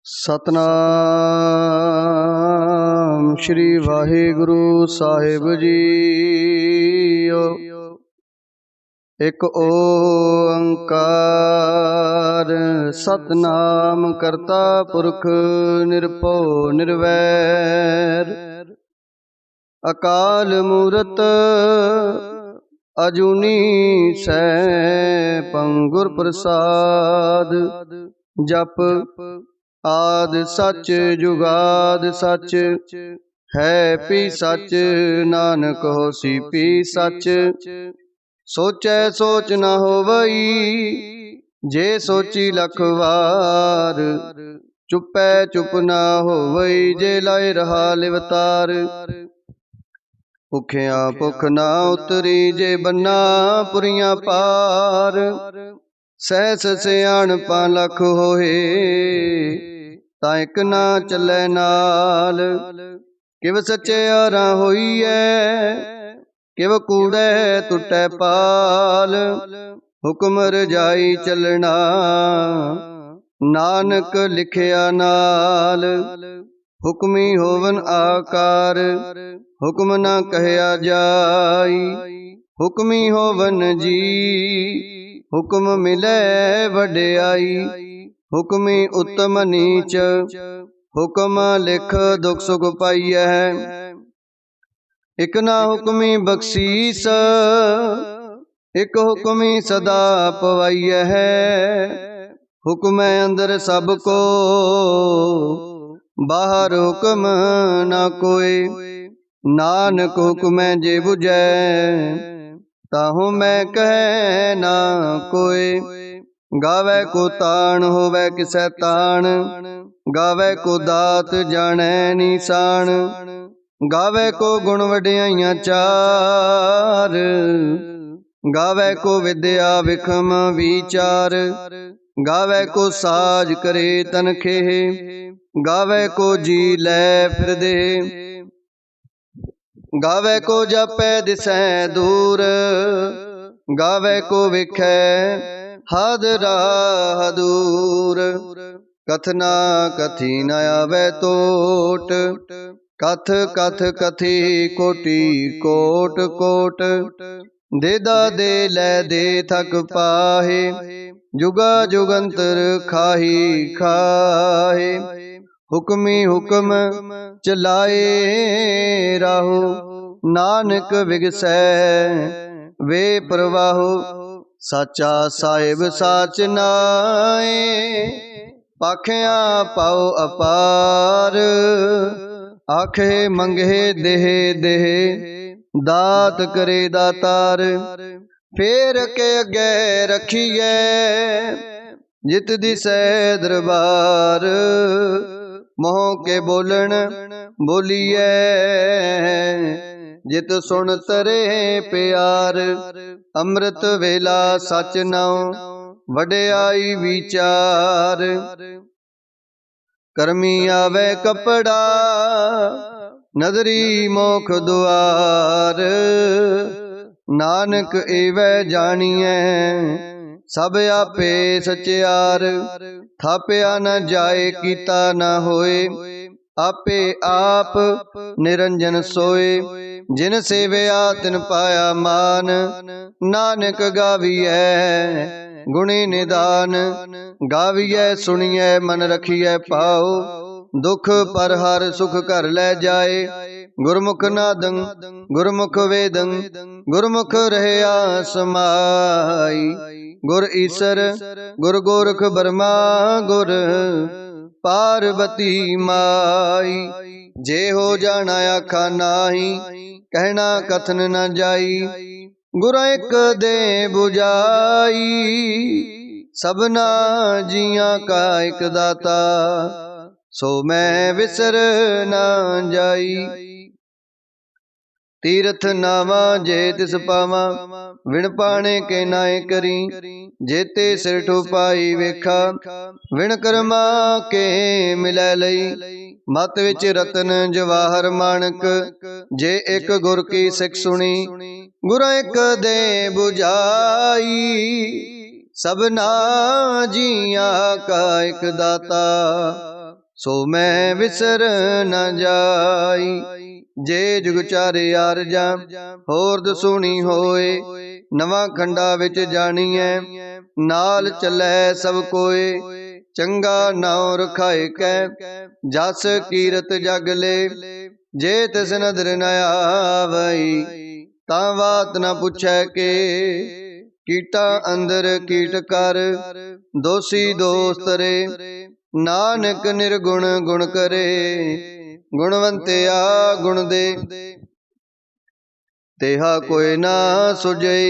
सतनाम श्री वाहिगुरु साहिब जी। एक ओंकार सतनाम करता पुरख निरभउ निर्वैर। अकाल मूरत अजूनी सैभं गुर प्रसाद। जप आद सच जुगाद सच, है पी सच नानक होसी पी सच। सोचै सोच न होवई, जे सोची लख वार। चुपै चुप न होवई, जे लाए रहा लिवतार। भुखिया भुख न उतरी, जे बन्ना पुरियां पार। सहस सियाणपा लख होए, तां इक ना चलै नाल। किव सच्चेयारा होईऐ, किव कूड़ै टुटै पाल। हुक्म रजाई चलना, नानक लिखिया नाल। हुक्मी होवन आकार, हुक्म न कहया जाई। हुक्मी होवन जी, हुक्म मिलै वड्याई। हुक्मी उत्तम नीच, हुक्म लिख दुख सुख पाईऐ। इक ना हुक्मी बख्शीस, इक हुक्मी सदा पवाईऐ। हुक्म अंदर सब को, बाहर हुक्म न कोय। नानक हुक्म जे बुझै, ताहू मैं कह ना कोय। गावै को ताण होवै किसै ताण, गावै को दात जाणै निशान। गावै को गुण वड्याइयां चार, गावै को विद्या विखम विचार। गावै को साज करे तनखेह, गावै को जी लै फिर दे। गावै को जापै दिसै दूर, गावै को विखै हद राह दूर। कथना कथी न आवै टोट, कथ कथ कथी कोटि कोट कोट। देदा दे लै दे थक पाहे, जुगा जुगंतर खाही खाहे। हुक्मी हुक्म चलाए राहु, नानक विगसै वे प्रवाहु। साचा साहिब साच नाए, पाखिया पाओ अपार। आखे मंगे देह देह, दात करे दातार। फेर के अगे रखिए, जित दिसै दरबार। मोह के बोलन बोलिए, जित सुन तरे प्यार। अमृत वेला सच नाओ, वड्याई विचार। करमी आवे कपड़ा, नदरी मोख दुआर। नानक एवै जानिए, सब आपे सच्चार। थाप्या न जाए कीता न होए, आपे आप निरंजन सोए। जिन सेवया तिन पाया मान, नानक गाविए गुणी निदान। गाविए सुनिए मन रखिए पाओ, दुख पर हर सुख कर लै जाए। गुरमुख नादं गुरमुख वेदं, गुरमुख रहया समाई। गुर ईसर गुर गोरख बर्मा, गुर पार्वती माई। जे हो जाना आखा नाही, कहना कथन न जाई। गुर एक दे बुझाई, सबना जियां का एक दाता। सो मैं विसर न जाई। तीरथ नावा जे तिस पावा, विण पाणे के नाए करी। जेते सिर ठुपाई वेखा, विण कर्मा के मिलै लई। मत विच रतन जवाहर माणक, जे एक गुर की सिख सुनी। गुर एक दे बुझाई, सबना जियां का एक दाता। सो मैं विसर न जाई। जे जुग चारे जा होरद सुनी होए, नवा खंडा विच जाणीਐ नाल चलै सब कोए। चंगा नाउ रखाए कै जस कीरत जग ले, जे तिस नदर न आवई तां बात न पुछै के। कीटा अंदर कीट कर दोषी दोष तरे, नानक निर्गुण गुण करे। गुणवंतिया गुण दे तेहा कोई ना सुझई,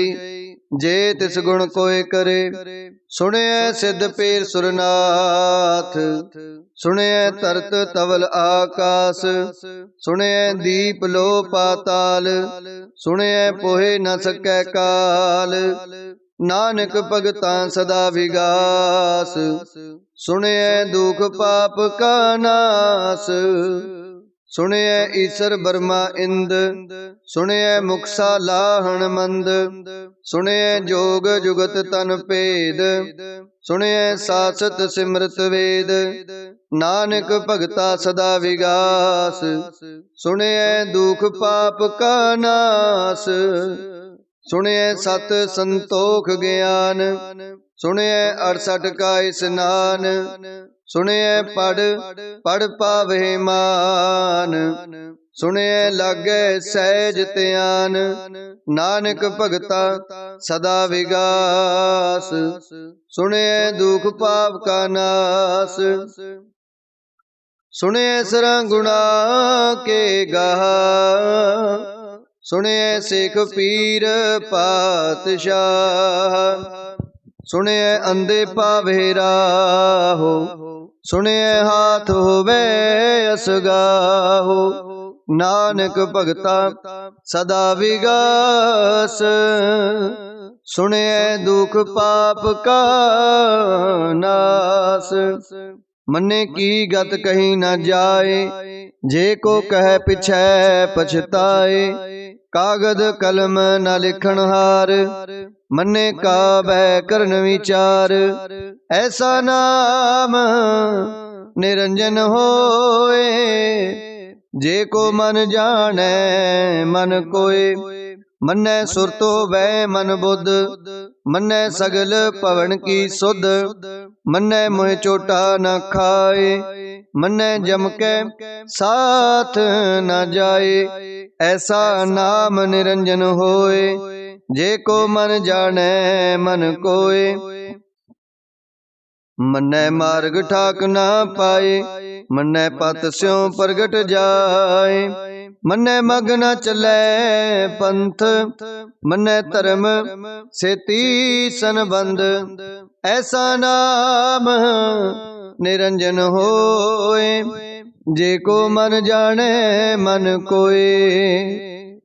जे तिस गुण कोय करे। सुनिए सिद्ध पीर सुरनाथ, सुनिए तरत तवल आकाश। सुनिए दीप लो पाताल, सुनिए पोहे न सकै काल। नानक भगतां सदा विगास, सुनिए दुख पाप का नास। सुनिए ईसर बर्मा इंद, सुनिए मुक्सा लाहण मंद। सुनिए जोग जुगत तन भेद, सुनिए सासत सिमरत वेद। नानक भगता सदा विगास, सुनिए दुख पाप का नास। सुनिए सत संतोख ज्ञान, सुनिए 68 का स्नान। सुनिए पढ़ पावे मान, सुनिए लागे सहज त्यान। नानक भगता सदा विगास, सुनिए दुख पाप का नास। सुनिए सरा गुणा के गाह, सुनिए सिख पीर पातशाह। सुनिए अंधे पावे राहो, सुनिए हाथ होवे असगाहो। नानक भगता सदा विगास, सुनिए दुख पाप का नास। मन्ने की गत कहीं न जाए, जे को कह पिछै पछताए। कागद कलम न लिखण हार, मन्ने का बह करन विचार। ऐसा नाम निरंजन होए, जे को मन जाने मन कोय। मन्ने सुरतो वै मन बुध, मन्ने सगल पवन की सुध। मन्ने मोह चोटा न खाए, मन्ने जम के साथ न जाए। ऐसा नाम निरंजन होए, जे को मन जाने मन कोय। मन्ने मार्ग ठाक ना पाए, मन्ने पत स्यों प्रगट जाए। मन्ने मग न चले पंथ, मन्ने धर्म सेती संबंध। ऐसा नाम निरंजन होए, जे को मन जाने मन कोय।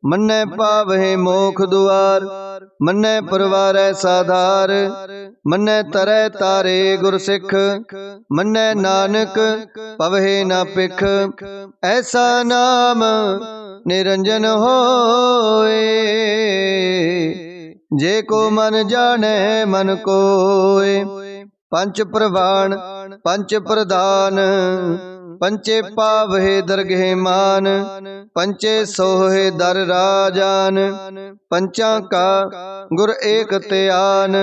मन्ने पावै मोख दुआर, मन्ने परवारै साधार। मन्ने तरै तारे गुर सिख, मन्ने नानक पवै न पिख। ऐसा नाम निरंजन होए, जे को मन जाने मन कोय। पंच प्रवाण पंच प्रधान, पंचे पावहे दरगह मान। पंचे सोहे दर राजान, पंचा का गुर एक त्यान।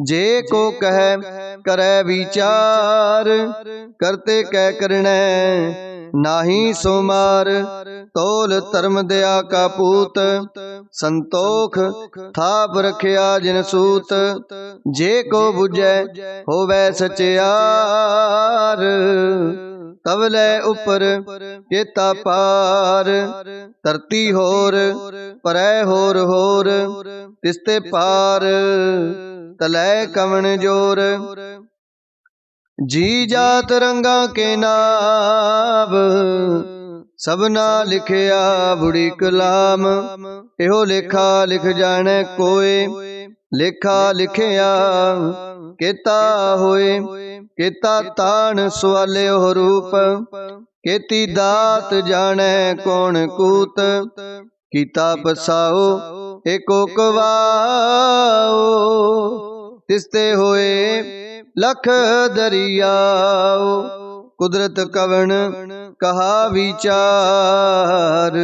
जे को कह करे विचार, करते कह करने नाही सोमार। तोल धर्म दया का पूत, संतोख थाप रखिया जिन सूत। जे को बुझे होवे सचियार, तवले उपर केता पार। धरती होर परै होर होर, तिसते पार तलै कवण जोर। जी जात रंगा के नाव, सबना लिखिया बुढ़ी कलाम। एहो लेखा लिख जाने कोय, लेखा लिखिया केता होए। केता तान सवालियो रूप, केती दात जाने कौन कूत। कीता पसाओ एको कवाओ, तिसते होए लख दरियाओ। कुदरत कवन कहा विचार।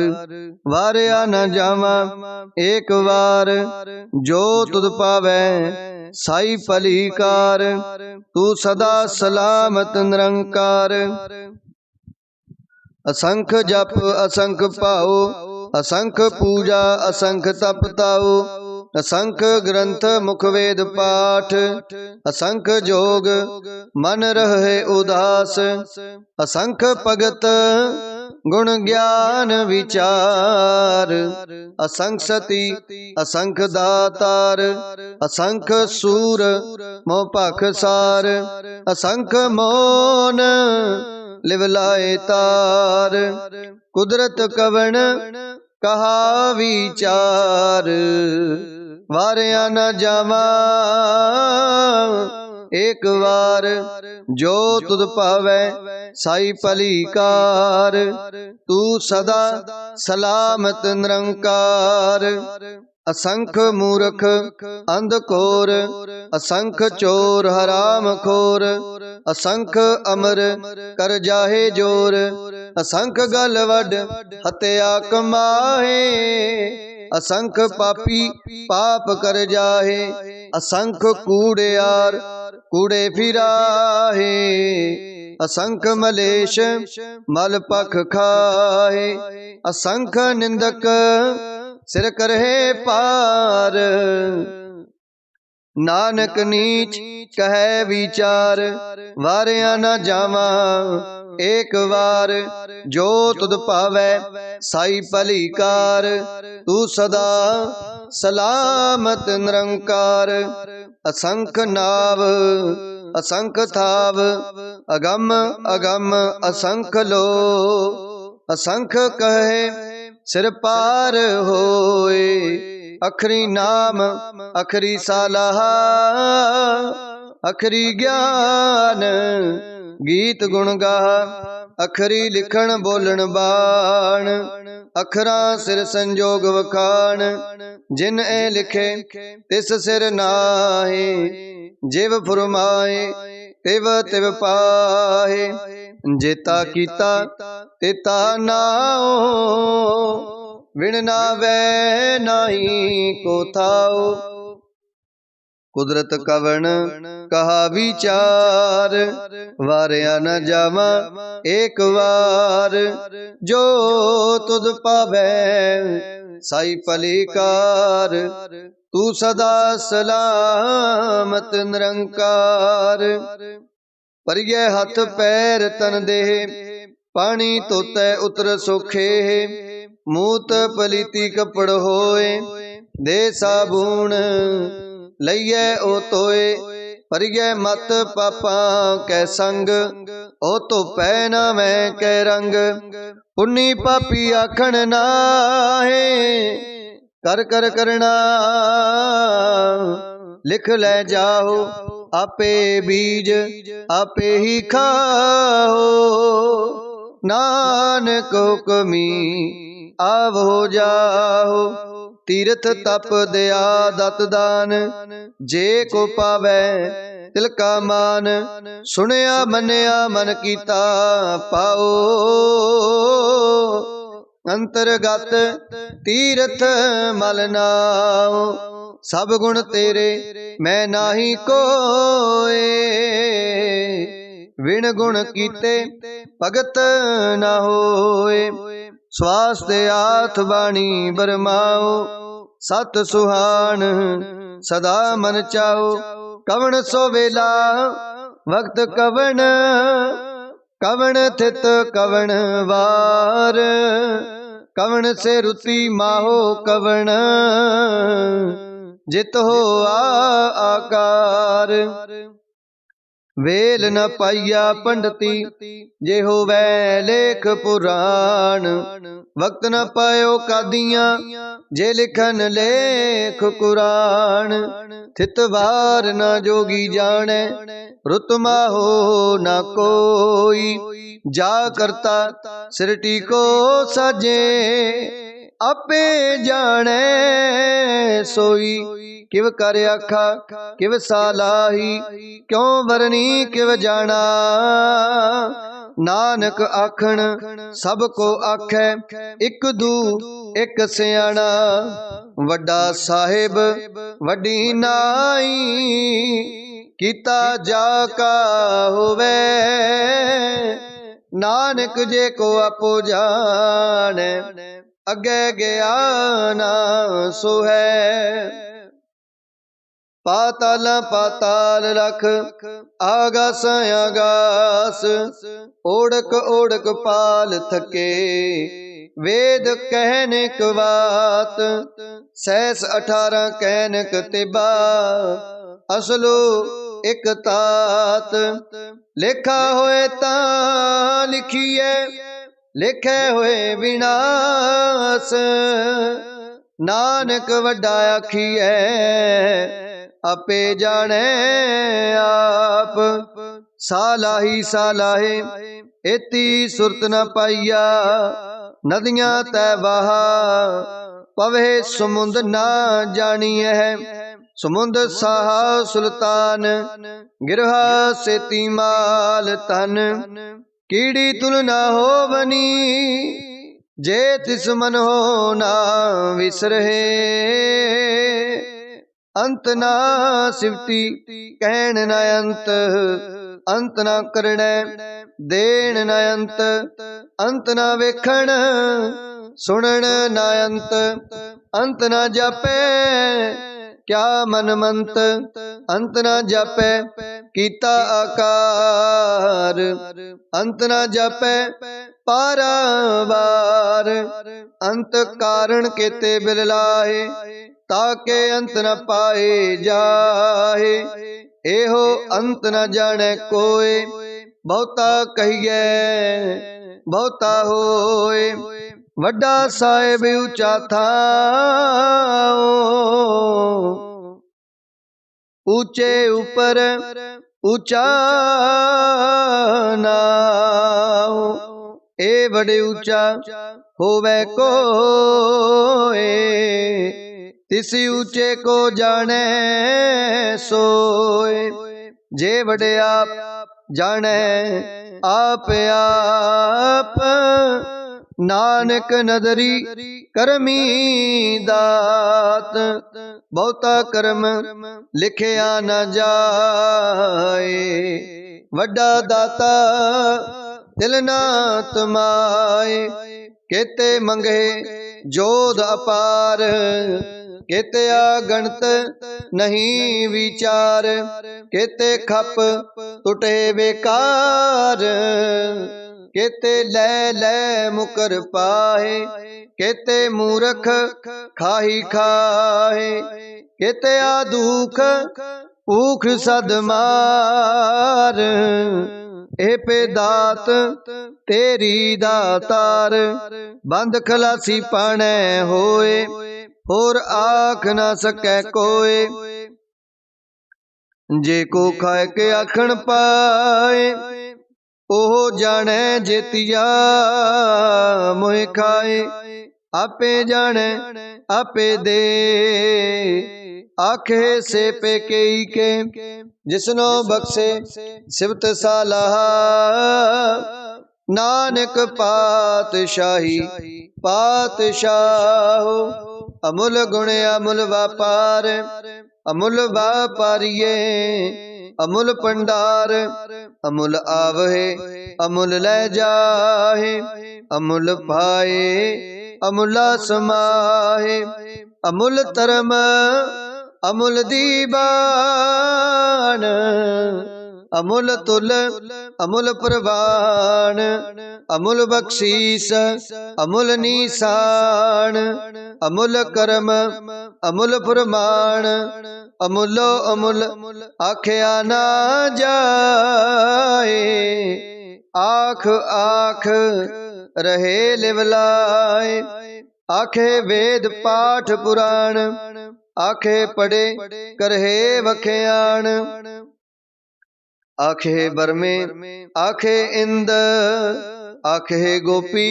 वारिया न जावा एक बार, जो तुद पावै साई भलीकार। तू सदा सलामत निरंकार। असंख जप असंख पाओ, असंख पूजा असंख तप ताओ। असंख ग्रंथ मुख वेद पाठ, असंख जोग मन रहे उदास। असंख भगत गुण ज्ञान विचार। असंख सती असंख दातार, असंख सूर मोह पाखसार। असंख मौन लिवलाए तार। कुदरत कवन कहा विचार। वारिया न जावा एक बार, जो तुद पावै साई भलीकार। तू सदा सलामत निरंकार। असंख मूर्ख अंधकोर, असंख चोर हराम खोर। असंख अमर कर जाहे जोर, असंख गल वड हत्या कमाहे। असंख पापी पाप कर जाहे, असंख कूड़ियार कूड़े फिराहे। असंख मलेश मल पख खाहे, असंख निंदक सिर करहे पार। नानक नीच कहे विचार, वारिया न जावा एक बार। जो तुद पावै साई भलीकार। तू सदा सलामत निरंकार। असंख नाव असंख थाव, अगम अगम असंख लो। असंख कहे सिर पार होए, अखरी नाम अखरी सालाह। अखरी ज्ञान गीत गुण गाह, अखरी लिखण बोलण बाण। अखरा सिर संजोग वखाण, जिन ए लिखे तिस सिर नाहे। जिव फुरमाए तिव तिव पाहे, जेता कीता तेता नाओ। विण नावै नाई को थाओ। कुदरत कवन कहा विचार। वारिया न जावा एक बार, जो तुद पावै साई भलीकार। तू सदा सलामत निरंकार। परिये हथ पैर तन देह, पानी तोतै उतर सोखे। मूत पलीती कपड़ होए, दे साबून लइए ओ तोए। परिये मत पापा कै संग, ओ तो पै ना मैं कै रंग। पुन्नी पापी आखण नाहे, कर कर करना लिख ले जाओ। आपे बीज आपे ही खाओ, नानक हुक्मी आव हो जाओ। तीरथ तप दया दत दान, जे को पावै तिलका मान। सुनिया मनिया मन कीता पाओ, अंतरगत तीरथ मल नाओ। सब गुण तेरे मैं नाही कोए, विण गुण कीते भगत न होए। स्वास्थ्य आथ बाणी बरमाओ, सत सुहान सदा मन चाओ। कवण सो वेला वक्त कवण, कवण थित कवण वार। कवण से रुति माहो कवण, जित हो आकार। वेल न पाइया पंडती, जे होवै लेख पुराण। वक्त न पायो कादियां, जे लिखन लेख कुरान। थित वार न जोगी जाने, रुत माहो न कोई। जा करता सिरटी को सजे, आपे जाने सोई। किव कर आखा किव सालाही, क्यों बरनी किव जाना। नानक आखण सब को आखै, इक दू एक सियाणा, वड्डा साहिब वड्डी नाई, कीता जा का होवे, नानक जे को आपो जाने, अगे गया ना सो है। पाताल पाताल रख आगास आगास, ओढ़क ओढ़क पाल थके, वेद कहनिक बात, सहस 18 कहनिक तिबा, असलो एक तात, लिखा होए ता लिखिए, लिखे होए विनाश, नानक वड्डा आखिए, आपे जाने आप, सालाही सालाहे एती सुरत न पाइया, नदियां तै बहा, पवे समुंद ना जानी है, समुंद साहा सुल्तान, गिरहा सेती माल तन, कीड़ी तुलना हो बनी, जे तिस मन हो ना विसरहे, अंत ना सिवती कहन न अंत, अंत ना करन देन न अंत, अंत ना वेखण सुनन न अंत, अंत ना जापे क्या मन मंत, अंत ना जापे कीता आकार, अंत ना जापे पारावार, अंत कारण केते बिरलाहे, ताके अंत न पाए जाहे, एहो अंत न जाने कोय, बहुता कहिए बहुता होए, वड्डा साहिब ऊंचा था, ऊंचे ऊपर ऊंचा नाओ, ए बड़े ऊंचा होवे कोय, तिसी ऊंचे को जाने सोए, जे बड़े आप जाने आप आप, नानक नदरी करमी दात, बहुता कर्म लिखिया न जाए, वड्डा दाता दिल ना तमाए, केते मंगे जोध अपार, केते गणत नहीं विचार, केते खप टुटे बेकार, केते ले ले मुकर पाए, केते मूरख खाही खाए, केते दुख ऊख सद मार, ए पे दात तेरी दातार, बंद खलासी पाने होए, और आख ना सकै कोय, जे को खाए के आखण पाए, ओह जाने जेतिया मोह खाए, आपे जाने आपे दे, आखे से पे केई के, जिसनो बख्शे सिबत सालाहा, नानक पातशाही पातशाह, अमुल गुण अमुल व्यापार, अमुल व्यापारिये अमुल पंडार, अमुल आवहे अमुल ले जाहे, अमुल पाए अमुला समाहे, अमुल तरम अमुल दीवान, अमुल तुल अमुल प्रवान, अमुल बख्शीस अमुल निशान, अमुल कर्म अमुल प्रमाण, अमुलो अमुल आख्या ना जाए, आख आख रहे लिवलाए, आखे वेद पाठ पुराण, आखे पढ़े करहे वख्याण, आखे बरमे आखे इंद, आखे गोपी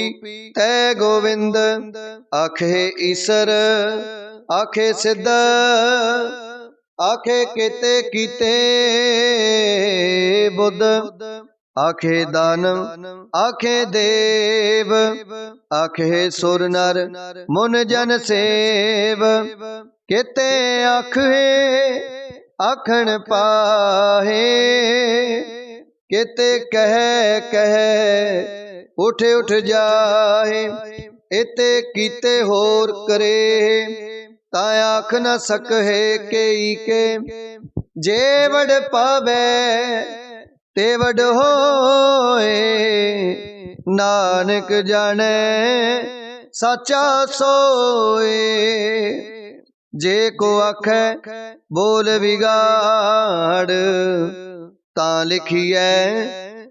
तै गोविंद, आखे ईसर आखे सिद्ध, आखे केते कीते बुद्ध, आखे दानव आखे देव, आखे सुर नर मुन जन सेव। केते आखे आखन पाहे, केते कह कह उठ उठ जाहे। एते कीते होर करे, ता आख न सकहे केई के। जे वड पावे ते वड होए, नानक जाने साचा सोए। जे को आखे बोल बिगाड़, तां लिखिए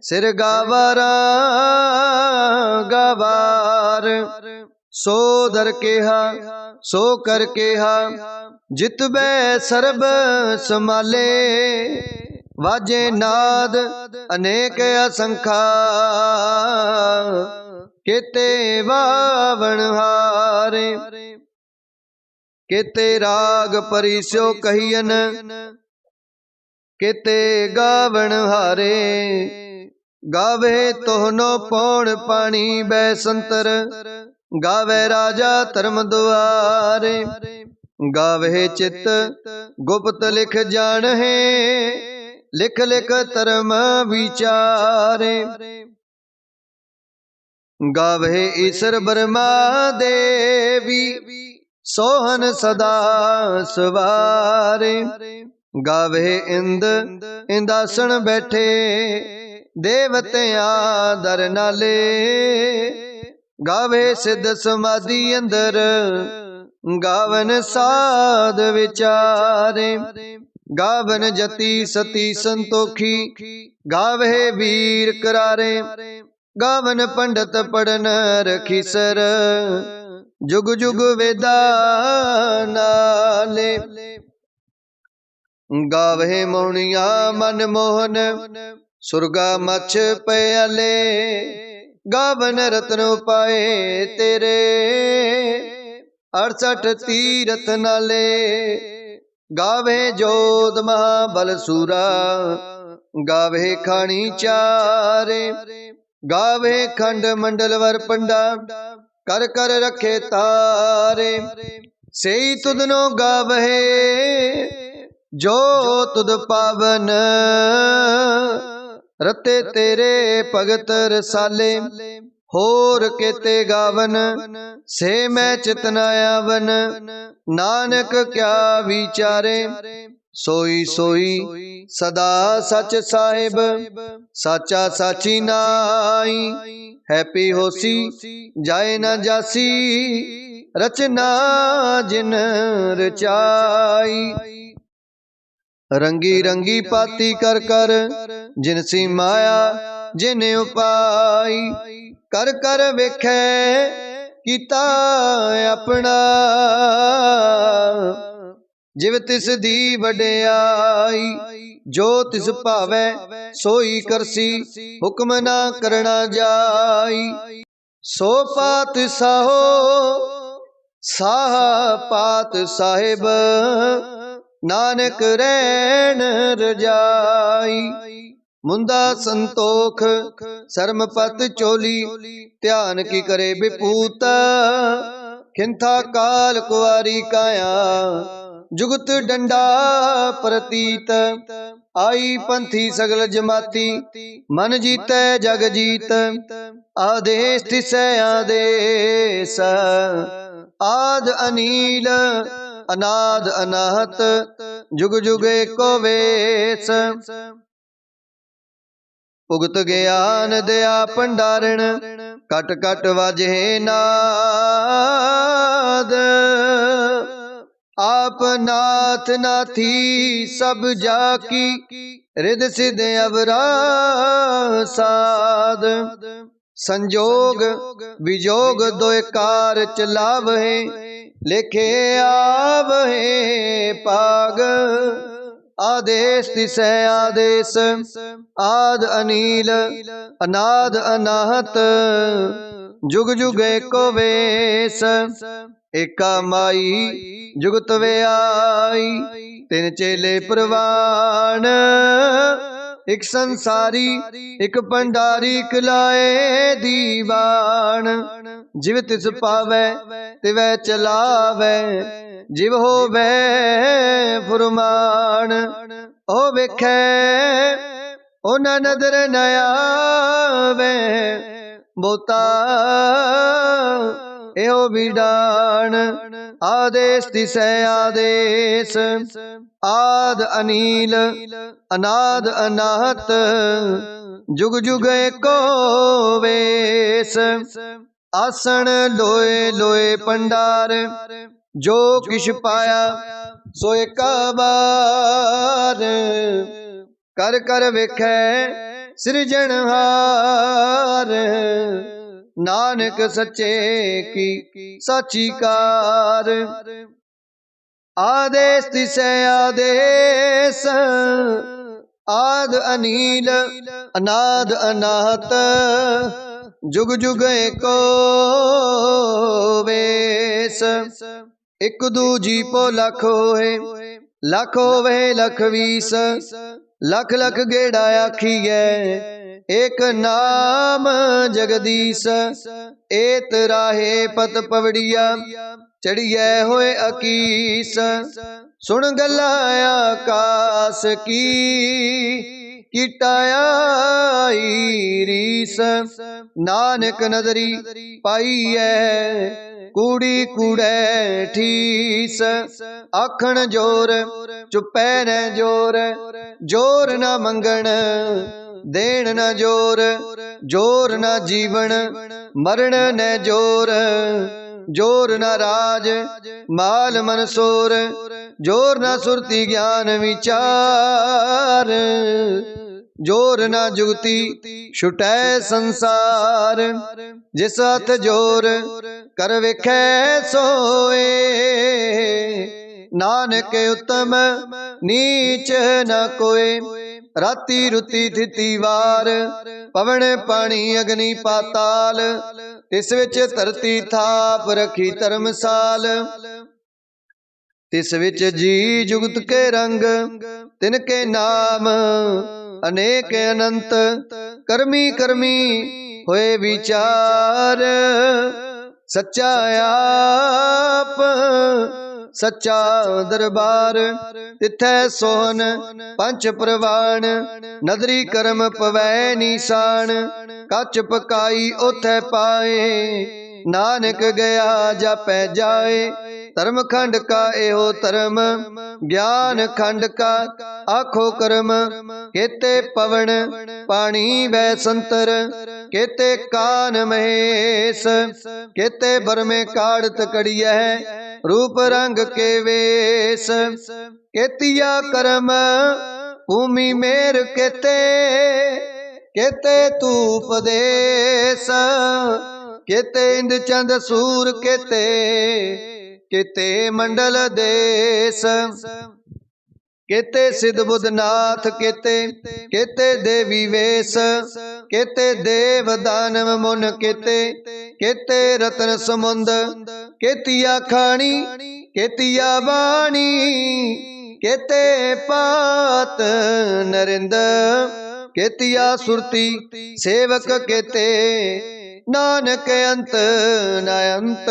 सिर गावारा गवार। सो दर केहा सो कर केहा, जितबे सरब समाले। वाजे नाद अनेक असंखा, केते बावण हारे। केते राग परिस्यो कहियन, केते गावण हारे। गावे तोहनो पौण पानी बैसंतर, गावे राजा धर्म दुआरे। गावे चित गुप्त लिख जाने, लिख लिख धर्म विचारे। गावे ईश्वर ब्रह्मा देवी, सोहन सदा सवारे। गावे इंद इंदासन बैठे, देवतिया दर नाले। गावे सिद्ध समाधि अंदर, गावन साध विचारे। गावन जति सती संतोखी, गावे वीर करारे। गावन पंडित पढ़न रखीसर, जुग जुग वेदा नाले। गावे मौनिया मन मोहन, सुरगा मछ प्याले। गावन रत्न पाए तेरे, 68 तीरथ नाले। गावे जोध महाबल सूरा, गावे खानी चारे। गावे खंड मंडल वर पंडा, कर कर रखे तारे। सेई तुदनो गावे जो तुद पावन, रते तेरे भगत रसाले। होर केते गावन से मैं चितना आवन, नानक क्या विचारे। सोई सोई सदा सच साहिब, साचा साची नाई। हैप्पी होसी जाए न जासी, रचना जिन रचाई। रंगी रंगी पाती कर कर, जिनसी माया जिन उपाई। कर कर वेखे कीता अपना, जिव तिस दी वड्याई। जो तिस भावे सोई करसी, हुक्म ना करना जाई। सो पात साहो साह पात साहिब, नानक रैन रजाई। मुंदा संतोख शर्मपत चोली, ध्यान की करे विपूत। खिंथा काल कुआरी काया, जुगत डंडा प्रतीत। आई पंथी सगल जमाती, मन जीतै जग जीत। आदेश तिसै आदेश, आद अनील अनाद अनाहत। जुग जुग एको वेश, भुगत ज्ञान दया भंडारण। कट कट वाजे नाद, आप नाथ नाथी सब जाकी। रिद सिद्ध अवरा साध, संजोग विजोग दोय कार चलावहे। लेखे आवहे पाग, आदेश तिसै आदेश। आद अनील अनाद अनाहत, जुग जुग एको वेश। एका माई जुगत वे आई, तिन चेले प्रवान। एक संसारी एक भंडारी कलाए दीवान। जिव तिस पावै तिवै चलावै जिव होवै फुरमान। ओ वेखै ओ ना नदर न आवे बोता एहो विडान। आदेश तिसै आदेश आद अनील अनाद अनाहत जुग जुग एको वेस। आसन लोए लोए भंडार जो किश पाया सो एका बार। कर कर वेखै सिरजनहार नानक सच्चे की साची कार। आदेश तिसै आदेश आद अनील अनाद अनाहत जुग जुग एको वेस। एक दूजी पो लख होए लख होवे लख वीस। लख लख गेड़ा आखीए एक नाम जगदीश। एत राहे पत पवड़िया चढ़िए होए अकीस। सुन गल्ला आकाश की किटाई रीस। नानक नदरी पाई है कूड़ी कूड़े ठीस। आखण जोर चुपै न जोर जोर न मंगण देण न जोर जोर न जीवन मरण न जोर जोर न राज माल मनसोर जोर न सुरती ज्ञान विचार। जोर न जुगती छुटै संसार। जिस हथ जोर कर वेखै सोए नानक उत्तम नीच न कोय। राती रुती थिती वार पवन पानी अग्नि पाताल तिस विच धरती थाप रखी धर्मसाल। तिस विच जी जुगत के रंग तिनके नाम अनेक अनंत। कर्मी कर्मी होए विचार सच्चा आप सच्चा दरबार। तिथै सोहन पंच प्रवाण नदरी कर्म पवै निशान। कच पकाई ओथै पाए नानक गया जापै जाए। धर्म खंड का एहो धर्म ज्ञान खंड का आखो कर्म। केते पवन पानी वै संतर केते कान महेश। केते बरमे काढ़त कड़िया रूप रंग के वेश। केतिया कर्म भूमि मेर केते केते तूप देश। केते इंद चंद सूर केते केते मंडल देश। केते सिद्ध बुद्ध नाथ केते केते देवी वेश। केते देव दानव मुन केते केते रतन समुंद। केतिया खानी केतिया वाणी केते पात नरिंद। केतिया सुरती सेवक केते नानक अंत न अंत।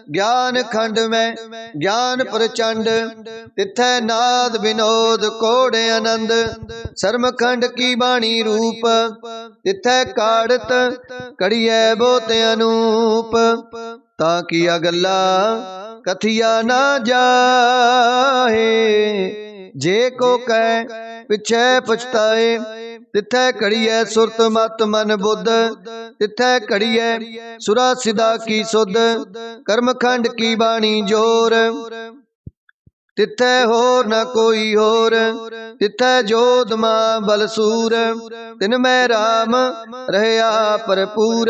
ज्ञान खंड में ज्ञान प्रचंड तिथै नाद विनोद कोड़े आनंद। शर्म खंड की बाणी रूप तिथै काढ़त कड़िए बोत अनूप। ताकिया गल्ला कथिया ना जाहे जे को कह पिछे पछताए। तिथै कड़िए सुरत मत मन बुद्ध तिथै कड़िए सुरा सिदा की सुध। कर्म खंड की बाणी जोर तिथै होर न कोई होर। तिथै जोध मां बलसूर तिन मैं राम रहया भरपूर।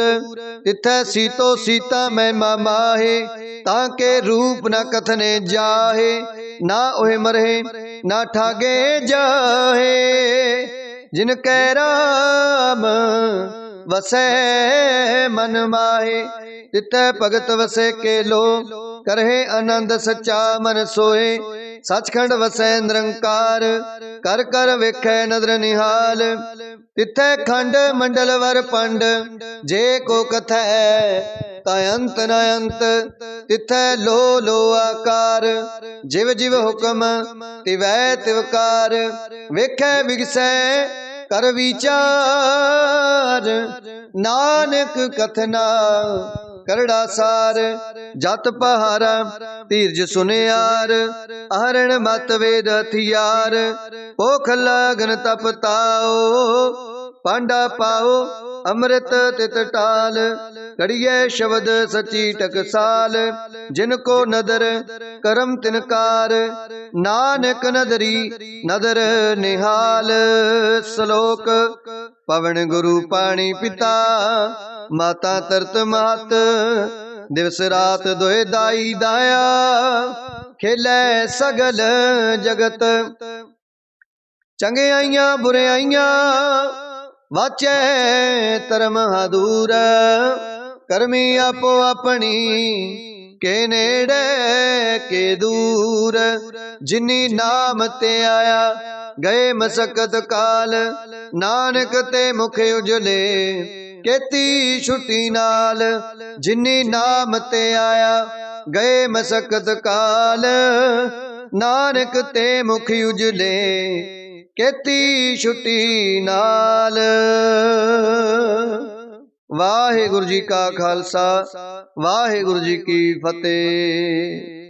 तिथै सीतो सीता महिमा माहे ताके रूप न कथने जाहे। ना ओहे मरहे ना ठागे जाहे जिन कै राम वसै मन माहे। तिथै भगत वसे के लो करहे आनंद सच्चा मन सोए। सचखंड वसै निरंकार कर कर वेखै नदर निहाल तिथै खंड मंडल वर पंड जे को कथै ता अंत न अंत तिथै लो लो आकार जिव जिव हुक्म तिवै तिवकार वेखै विगसै कर विचार नानक कथना करड़ा सार जत पहारा धीरज सुनियार आहरण मत वेद हथियार भुख लगन तप ताओ पांडा पाओ अमृत तित टाल कड़िए शब्द सची टकसाल जिनको नदर करम तिनकार नानक नदरी नदर निहाल। श्लोक पवन गुरु पाणी पिता माता तरत मात दिवस रात दोए दाई दाया खेलै सगल जगत चंगियाइयां बुरियाइयां वाचै धर्म हादूर करमी आपो अपनी के नेड़े के दूर जिनी नाम ते आया गए मसकत काल नानक ते मुख उजले केती छुट्टी नाल जिनी नाम ते आया गए मसकत काल नानक ते मुख उजले केती छुट्टी नाल। वाहिगुरु जी का खालसा वाहिगुरु जी की फतेह।